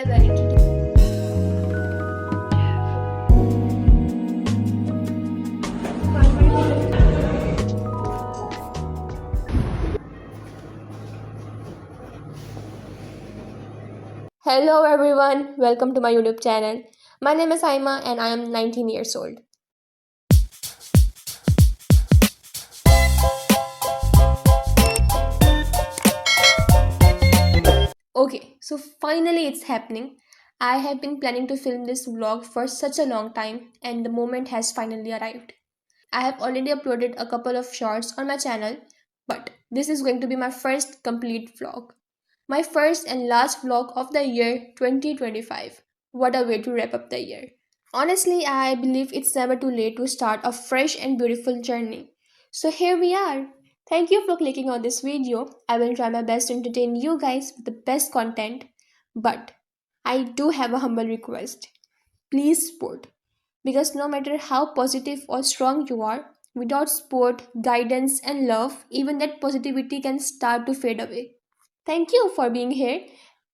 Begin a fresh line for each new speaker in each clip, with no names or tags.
Hello everyone, welcome to my YouTube channel. My name is Aima and I am 19 years old. Okay, so finally it's happening. I have been planning to film this vlog for such a long time and the moment has finally arrived. I have already uploaded a couple of shorts on my channel, but this is going to be my first complete vlog. My first and last vlog of the year 2025. What a way to wrap up the year. Honestly, I believe it's never too late to start a fresh and beautiful journey. So here we are. Thank you for clicking on this video. I will try my best to entertain you guys with the best content. But I do have a humble request. Please support. Because no matter how positive or strong you are, without support, guidance, and love, even that positivity can start to fade away. Thank you for being here,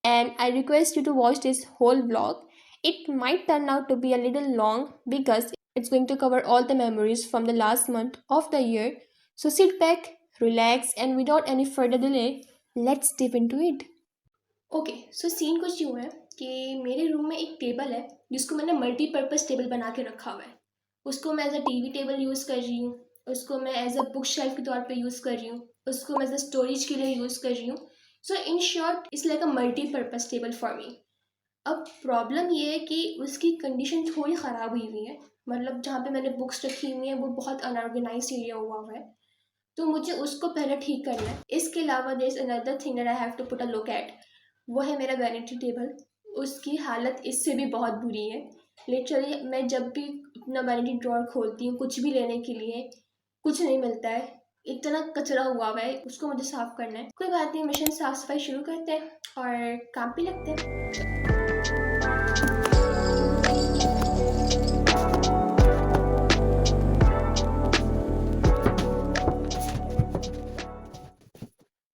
and I request you to watch this whole vlog. It might turn out to be a little long because it's going to cover all the memories from the last month of the year. So sit back, relax, and without any further delay, let's dip into it. Okay so scene कुछ यूँ है कि मेरे room में एक table है जिसको मैंने मल्टीपर्पज़ टेबल बना के रखा हुआ है। उसको मैं as a TV table use कर रही हूँ, उसको मैं एज अ बुक शेल्फ के तौर पे यूज़ कर रही हूँ, उसको मैं एज अ स्टोरेज के लिए यूज़ कर रही हूँ। So in short it's like a multipurpose table for me. अब प्रॉब्लम ये है कि उसकी कंडीशन थोड़ी ख़राब हुई हुई है। मतलब जहाँ पे मैंने बुक्स रखी हुई हैं वो बहुत अनऑर्गेनाइज्ड एरिया हुआ है, तो मुझे उसको पहले ठीक करना है। इसके अलावा there is another thing that I have to put a look at, वो है मेरा वैनिटी टेबल। उसकी हालत इससे भी बहुत बुरी है। लिटरली मैं जब भी अपना वैनिटी ड्रॉअर खोलती हूँ कुछ भी लेने के लिए, कुछ नहीं मिलता है। इतना कचरा हुआ है, उसको मुझे साफ़ करना है। कोई बात नहीं, मिशन साफ़ सफाई शुरू करते हैं और काम पे लगते हैं।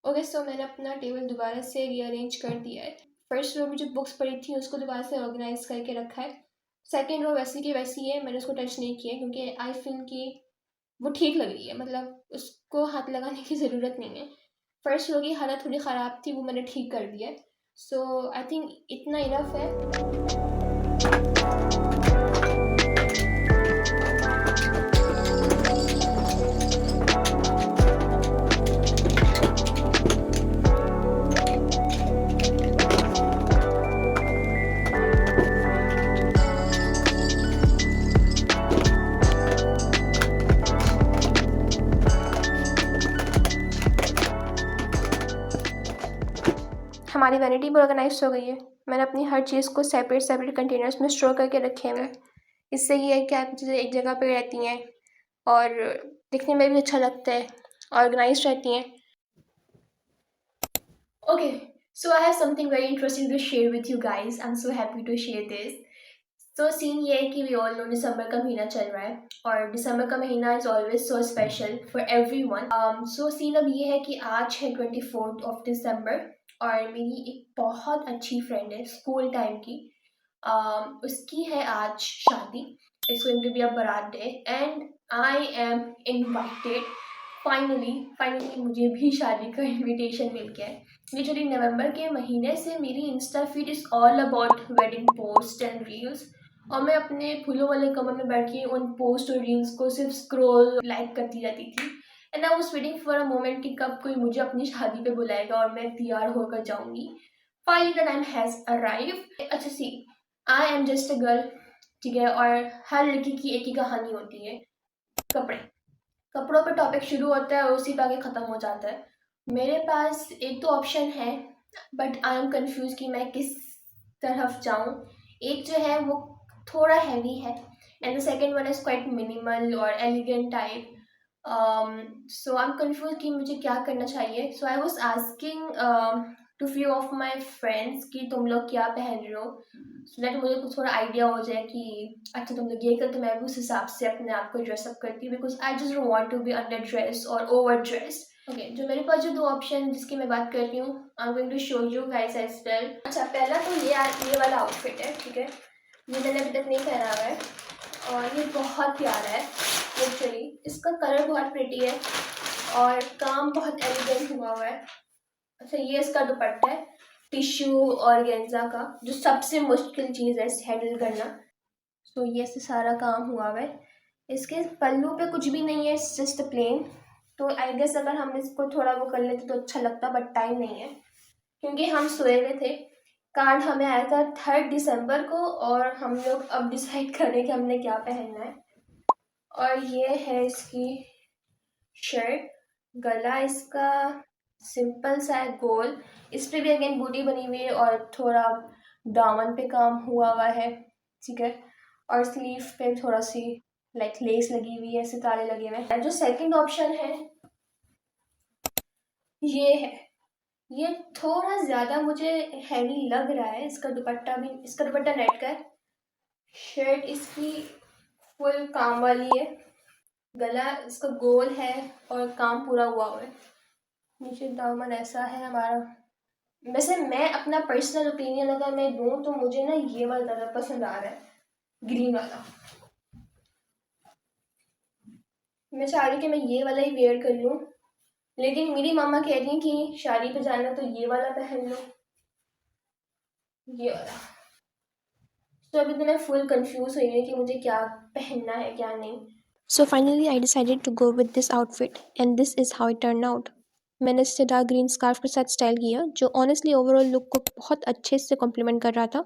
ओके सो मैंने अपना टेबल दोबारा से रीअरेंज कर दिया है। फर्स्ट रो में जो बुक्स पड़ी थी उसको दोबारा से ऑर्गेनाइज करके रखा है। सेकेंड रो वैसी की वैसी है, मैंने उसको टच नहीं किया क्योंकि आई फील कि वो ठीक लग रही है, मतलब उसको हाथ लगाने की ज़रूरत नहीं है। फर्स्ट रो की हालत थोड़ी ख़राब थी, वो मैंने ठीक कर दिया है। सो आई थिंक इतना इनफ है। हमारी वैनिटी भी ऑर्गेनाइज हो गई है। मैंने अपनी हर चीज़ को सेपरेट सेपरेट कंटेनर्स में स्टोर करके रखे हुए हैं। इससे ये है कि आप चीज़ें एक जगह पे रहती हैं और दिखने में भी अच्छा लगता है, ऑर्गेनाइज रहती हैं। Okay so I have something very interesting to share with you guys. I am so happy to share this. तो सीन ये है कि वी ऑल नो दिसंबर का महीना चल रहा है और दिसंबर का महीना is always so special for everyone. So scene अब ये है कि आज है 24 दिसंबर और मेरी एक बहुत अच्छी फ्रेंड है स्कूल टाइम की। उसकी है आज शादी। It's going to be a baraat day and I am invited. Finally मुझे भी शादी का इनविटेशन मिल गया है। लिटरली नवंबर के महीने से मेरी Insta feed is all about wedding post and reels, और मैं अपने फूलों वाले कमरे में बैठ के उन पोस्ट और रील्स को सिर्फ स्क्रॉल लाइक करती रहती थी। And I was waiting for a moment कि कब कोई मुझे अपनी शादी पे बुलाएगा और मैं तैयार होकर जाऊंगी। Finally the time has arrive. अच्छा see, I am just a girl, ठीक है, और हर लड़की की एक ही कहानी होती है, कपड़े। कपड़ों पे टॉपिक शुरू होता है और उसी पे आगे ख़त्म हो जाता है। मेरे पास एक तो ऑप्शन है बट आई एम कंफ्यूज कि मैं किस तरफ जाऊँ। एक जो है वो थोड़ा हैवी है and the second one is quite minimal और elegant type. So I am confuse कि मुझे क्या करना चाहिए। So I was asking to few of my friends कि तुम लोग क्या पहन रहे हो, सो दैट मुझे कुछ थोड़ा आइडिया हो जाए कि अच्छा तुम लोग ये कर, तो मैं भी उस हिसाब से अपने आप को ड्रेसअप करती हूँ because I just don't want to be under dress और ओवर ड्रेस्ड। ओके, जो मेरे पास जो दो ऑप्शन जिसकी मैं बात कर रही हूँ, I am going to show you guys as well. अच्छा, पहला तो ये वाला आउटफिट है, ठीक है, ये मैंने अभी तक नहीं पहना हुआ है और ये बहुत प्यारा है लिटरली। इसका कलर बहुत प्रिटी है और काम बहुत एलिगेंट हुआ है। अच्छा, ये इसका दुपट्टा है टिश्यू और गेंजा का, जो सबसे मुश्किल चीज़ है हैंडल करना। तो ये से सारा काम हुआ है। इसके पल्लू पे कुछ भी नहीं है, इट्स जस्ट प्लेन। तो आई गेस अगर हम इसको थोड़ा वो कर लेते तो अच्छा लगता, बट टाइम नहीं है क्योंकि हम सोए हुए थे। कार्ड हमें आया था 3 दिसंबर को और हम लोग अब डिसाइड करें कि हमने क्या पहनना है। और ये है इसकी शर्ट, गला इसका सिंपल सा है, गोल। इस पे भी अगेन बूटी बनी हुई है और थोड़ा दामन पे काम हुआ है, ठीक है। और स्लीव पे थोड़ा सी लाइक लेस लगी हुई है, सितारे लगे हुए हैं। जो सेकंड ऑप्शन है ये है, ये थोड़ा ज़्यादा मुझे हैवी लग रहा है। इसका दुपट्टा नेट का है, शर्ट इसकी फुल काम वाली है, गला इसका गोल है और काम पूरा हुआ है। नीचे दामन ऐसा है हमारा। वैसे मैं अपना पर्सनल ओपिनियन अगर मैं दूँ तो मुझे ना ये वाला ज़्यादा पसंद आ रहा है, ग्रीन वाला। मैं चाह रही हूँ कि मैं ये वाला ही वेयर कर लूँ, लेकिन मेरी मामा कह रही हैं कि शादी पे जाना तो ये वाला पहन लो, ये वाला। तो अभी तो मैं फुल कंफ्यूज हुई हूँ कि मुझे क्या पहनना है क्या नहीं। So finally I decided to go with this outfit and this is how it turned out. मैंने इससे डार्क ग्रीन स्कार्फ के साथ स्टाइल किया जो ऑनेस्टली ओवरऑल लुक को बहुत अच्छे से कॉम्प्लीमेंट कर रहा था।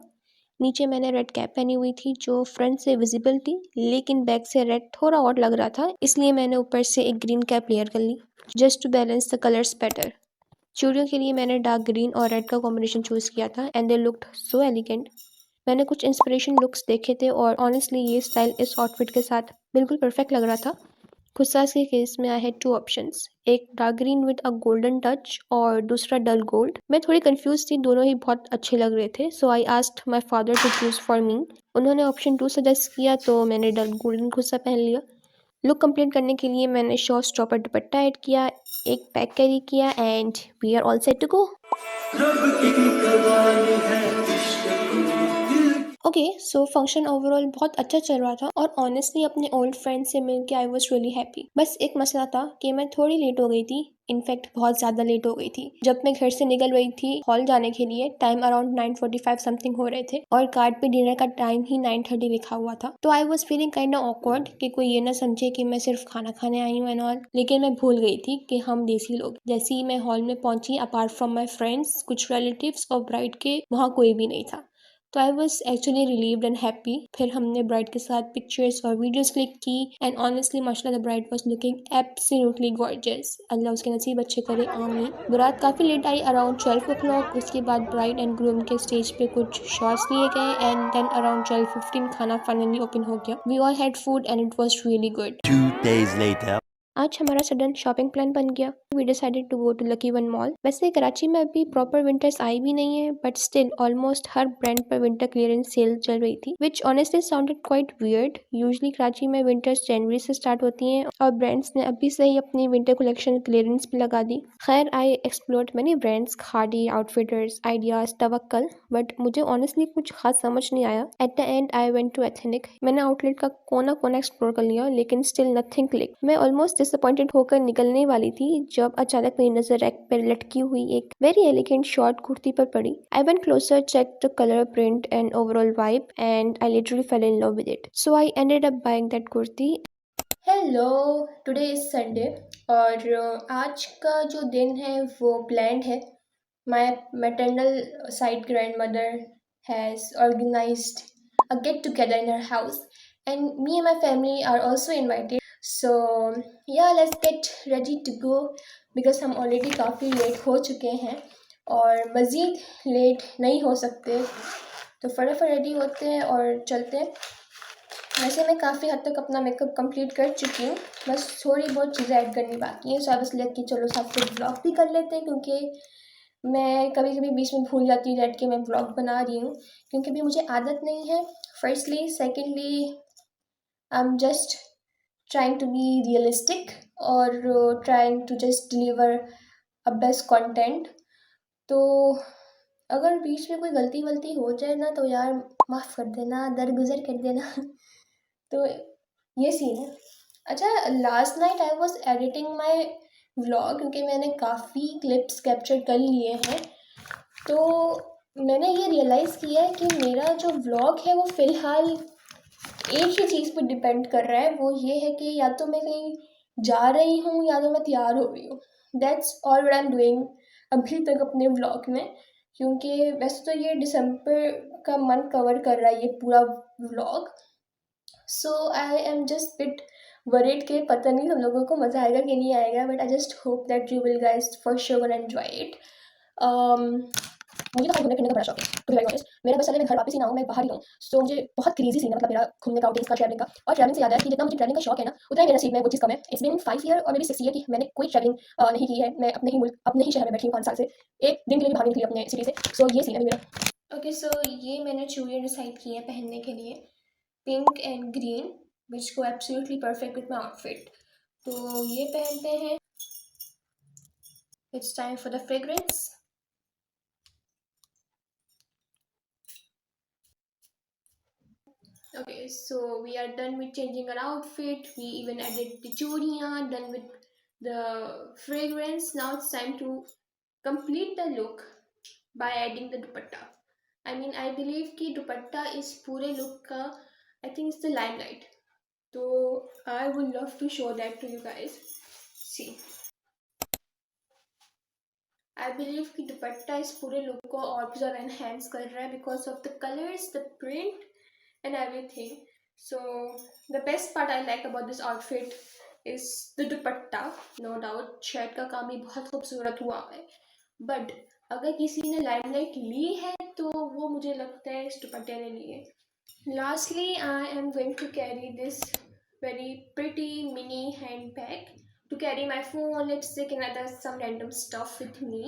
नीचे मैंने रेड कैप पहनी हुई थी जो फ्रंट से विजिबल थी, लेकिन बैक से रेड थोड़ा ऑड लग रहा था, इसलिए मैंने ऊपर से एक ग्रीन कैप लेयर कर ली just to balance the colours better. चूड़ियों के लिए मैंने डार्क ग्रीन और रेड का कॉम्बिनेशन चूज़ किया था and they looked so elegant. मैंने कुछ इंस्पिरेशन लुक्स देखे थे और ऑनेस्टली ये स्टाइल इस आउटफिट के साथ बिल्कुल परफेक्ट लग रहा था। खुसास के केस में आई हैड 2 ऑप्शंस, एक dark green with a golden touch और दूसरा डल गोल्ड। मैं थोड़ी कंफ्यूज थी, दोनों ही बहुत अच्छे लग रहे थे, so I asked my father to choose for me. उन्होंने ऑप्शन 2 सजेस्ट किया तो मैंने डल गोल्डन खुस्सा पहन लिया। लुक कंप्लीट करने के लिए मैंने शॉर्ट स्टॉपर दुपट्टा ऐड किया, एक पैक कैरी किया and we are all set to go. Okay, so function overall बहुत अच्छा चल रहा था और ऑनेस्टली अपने ओल्ड फ्रेंड से मिलके आई वॉज रियली हैप्पी। बस एक मसला था कि मैं थोड़ी लेट हो गई थी, इनफैक्ट बहुत ज़्यादा लेट हो गई थी। जब मैं घर से निकल रही थी हॉल जाने के लिए, टाइम अराउंड 9:45 समथिंग हो रहे थे और कार्ड पे डिनर का टाइम ही 9:30 लिखा हुआ था। तो I was feeling kind of awkward कि कोई ये ना समझे कि मैं सिर्फ खाना खाने आई हूँ एंड ऑल। लेकिन मैं भूल गई थी कि हम देसी लोग। जैसे ही मैं हॉल में पहुंची, अपार्ट फ्रॉम माई फ्रेंड्स, कुछ रिलेटिव्स और ब्राइड के, वहाँ कोई भी नहीं था। तो I was actually relieved and happy. फिर हमने ब्राइड के साथ पिक्चर्स और वीडियोस क्लिक की एंड ऑनेस्टली माशाल्लाह the bride was looking absolutely gorgeous. Allah उसके नसीब अच्छे करे, आमीन। बारात काफ़ी लेट आई, अराउंड 12 o'clock। उसके बाद ब्राइड एंड ग्रूम के स्टेज पे कुछ शॉट्स लिए गए एंड देन अराउंड 12:15 खाना फाइनली ओपन हो गया। We all had food and it was really good. 2 days later. आज हमारा सडन शॉपिंग प्लान बन गया। We decided to go to Lucky One mall. वैसे कराची में अभी प्रॉपर विंटर्स आई भी नहीं है, बट स्टिल ऑलमोस्ट हर ब्रांड पर विंटर क्लियरेंस सेल चल रही थी, which honestly sounded quite weird. Usually Karachi में विंटर्स जनवरी से स्टार्ट होती हैं और ब्रांड्स ने अभी से ही अपनी विंटर कलेक्शन क्लियरेंस पे लगा दी। खैर, I explored many brands, Khaadi, Outfitters, Ideas, Tawakkal, but मुझे ऑनेस्टली कुछ खास समझ नहीं आया। At the end I went to Ethnic. मैंने आउटलेट का कोना कोना एक्सप्लोर कर लिया, लेकिन स्टिल नथिंग क्लिक। मैं ऑलमोस्ट डिसअपॉइंटेड होकर निकलने वाली थी जब अचानक मेरी नजर रैक पर लटकी हुई एक वेरी एलिगेंट शॉर्ट कुर्ती पर पड़ी। I went closer, check the colour, print and overall vibe and I literally fell in love with it. So I ended up buying that kurti. Hello, today is Sunday और आज का जो दिन है वो planned है। My maternal side grand mother has organised a get together in her house and me and my family are also invited. So yeah, let's get ready to go because हम already काफ़ी late हो चुके हैं और मज़ीद late नहीं हो सकते, तो फटाफट रेडी होते हैं और चलते हैं। वैसे मैं काफ़ी हद तक अपना मेकअप कंप्लीट कर चुकी हूँ, बस थोड़ी बहुत चीज़ें ऐड करनी बाकी हैं। सो अब इसलिए कि चलो साथ साथ ब्लॉग भी कर लेते हैं, क्योंकि मैं कभी कभी बीच में भूल जाती हूँ कि मैं ब्लॉग बना रही हूँ, क्योंकि भी मुझे आदत नहीं है firstly. Secondly I am just trying to be realistic or trying to just deliver a best content. तो अगर बीच में कोई गलती वलती हो जाए ना तो यार माफ़ कर देना, दरगुजर कर देना। तो ये सीन है। अच्छा, last night I was editing my vlog क्योंकि मैंने काफ़ी क्लिप्स कैप्चर कर लिए हैं। तो मैंने ये रियलाइज़ किया है कि मेरा जो व्लॉग है वो फ़िलहाल एक ही चीज़ पर डिपेंड कर रहा है, वो ये है कि या तो मैं कहीं जा रही हूँ या तो मैं तैयार हो रही हूँ। That's all what I am doing अभी तक अपने व्लॉग में, क्योंकि वैसे तो ये दिसंबर का मंथ कवर कर रहा है ये पूरा vlog. So I am just bit worried कि पता नहीं हम लोगों को मज़ा आएगा कि नहीं आएगा, but I just hope that you will guys for sure gonna enjoy it. मुझे तो घूमने फिरने का बड़ा शौक है, टू बी वेरी ऑनेस्ट। मेरा बस चले मैं घर वापस ही ना हूँ, मैं बाहर ही हूँ। सो मुझे बहुत क्रेजी सीन है, मतलब मेरा घूमने का, आउटिंग्स का, ट्रैवलिंग का। और ट्रैवलिंग से याद है कि जितना मुझे ट्रैवलिंग का शौक है ना, उतना ही मेरा नसीब में वो चीज़ कम है। इट्स बीन 5 ईयर और मे बी 6 ईयर की मैंने कोई ट्रैवलिंग नहीं की है। मैं अपने ही मुल्क, अपने ही शहर में बैठी हूँ 5 साल से, एक दिन के लिए भी बाहर निकली अपने सिटी से। सो ये सीन है मेरा। ओके, सो ये मैंने चूड़ियाँ डिसाइड की है पहनने के लिए, पिंक एंड ग्रीन, विच को absolutely perfect with my outfit. तो ये पहनते हैं। It's time for the fragrance. Okay, so we are done with changing our outfit. We even added the churiya, done with the fragrance. Now it's time to complete the look by adding the dupatta. I mean, I believe कि dupatta is पूरे look का, I think it's the limelight. So I would love to show that to you guys. See, I believe कि दुपट्टा इस पूरे look को और भी ज़्यादा enhance कर रहा है because of the colors, the print and everything. So the best part I like about this outfit is the dupatta, no doubt. Shirt का काम भी बहुत खूबसूरत हुआ है, but अगर किसी ने लाइमलाइट ली है तो वो मुझे लगता है इस दुपट्टे ने ली है। Lastly, I am going to carry this very pretty mini handbag to carry my phone, lipstick and other some random stuff with me.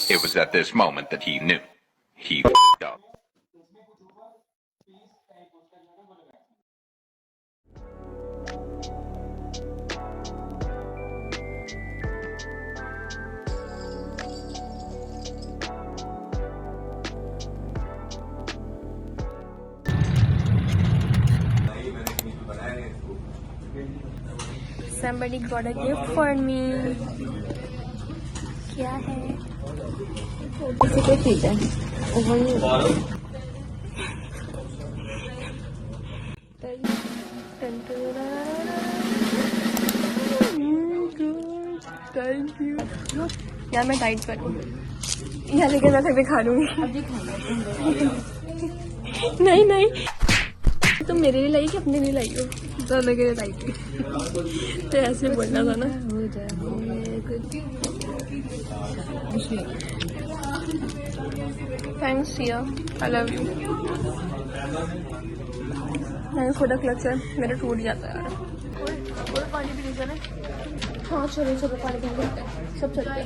It was at this moment that he knew. He f***ed up.
Somebody got a gift for me. क्या है?
किसी को चीज है
thank you यार, मैं diet करूँ यार, लेकिन मैं फिर भी खा लूँगी। नहीं नहीं, तुम मेरे लिए लाई कि अपने लिए लाई हो? दोनों के लिए लाई थी, तो ऐसे बोलना था ना। Thanks Siya, I love you. मैंने खुदा क्लच है, मेरा टूट जाता है यार। और पानी भी नहीं है। हाँ चलो चलो, पानी पी लेते हैं, सब चलते हैं।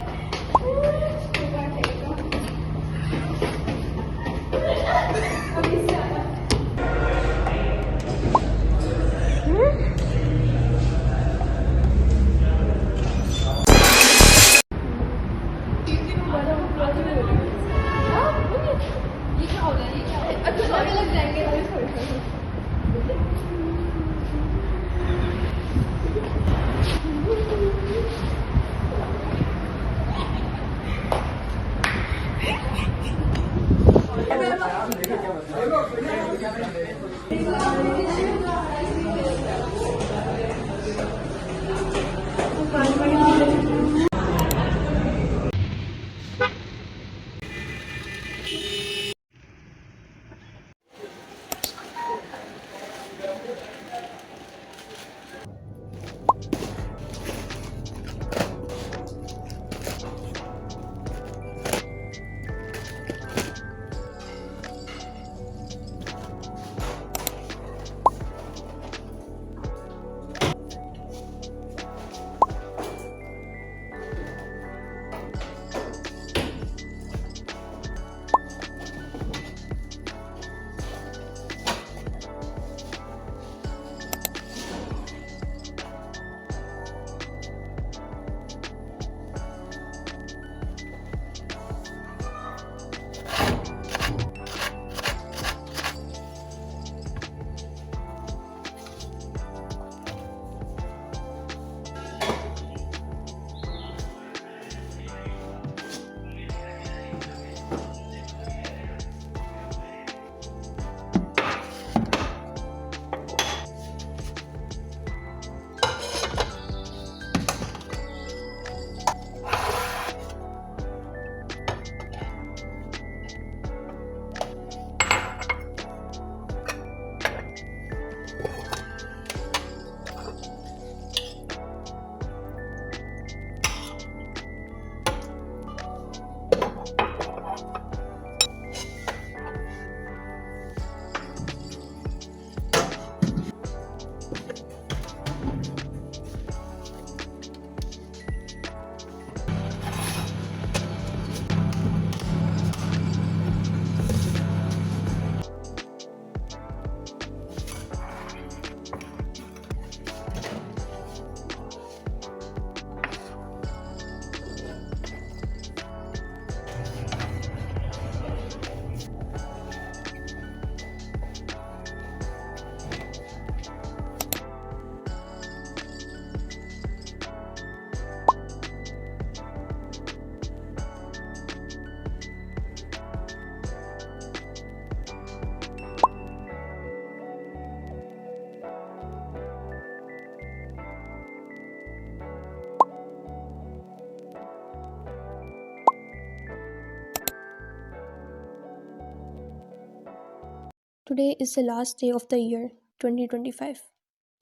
Today is the last day of the year 2025.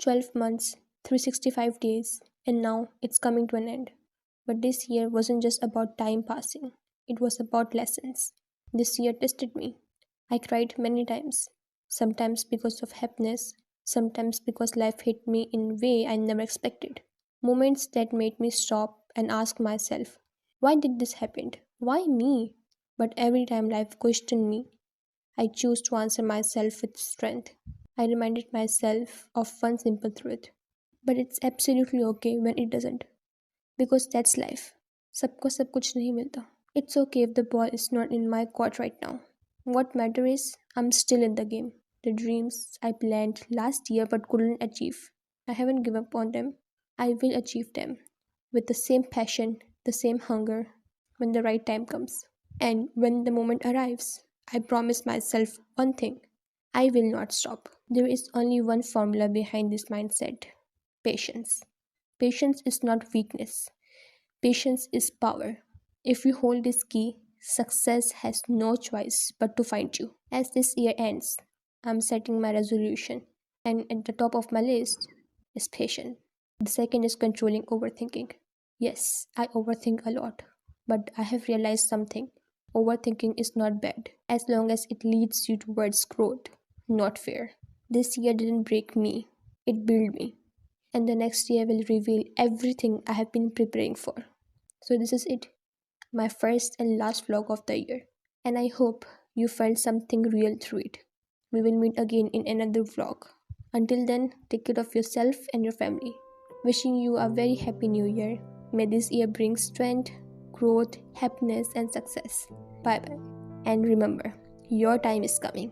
12 months, 365 days, and now it's coming to an end. But this year wasn't just about time passing, it was about lessons. This year tested me. I cried many times, sometimes because of happiness, sometimes because life hit me in a way I never expected. Moments that made me stop and ask myself, why did this happen? Why me? But every time life questioned me, I choose to answer myself with strength. I reminded myself of one simple truth. But it's absolutely okay when it doesn't. Because that's life. सबको सब कुछ नहीं मिलता. It's okay if the ball is not in my court right now. What matters is I'm still in the game. The dreams I planned last year but couldn't achieve. I haven't given up on them. I will achieve them with the same passion, the same hunger when the right time comes. And when the moment arrives, I promise myself one thing: I will not stop. There is only one formula behind this mindset: patience. Patience is not weakness, patience is power. If you hold this key, success has no choice but to find you. As this year ends, I'm setting my resolution, and at the top of my list is patience. The second is controlling overthinking. Yes, I overthink a lot, but I have realized something. Overthinking is not bad as long as it leads you towards growth, not fear. This year didn't break me, it built me. And the next year will reveal everything I have been preparing for. So, this is it, my first and last vlog of the year. And I hope you felt something real through it. We will meet again in another vlog. Until then, take care of yourself and your family. Wishing you a very happy new year. May this year bring strength, growth, happiness, and success. Bye bye. And remember, your time is coming.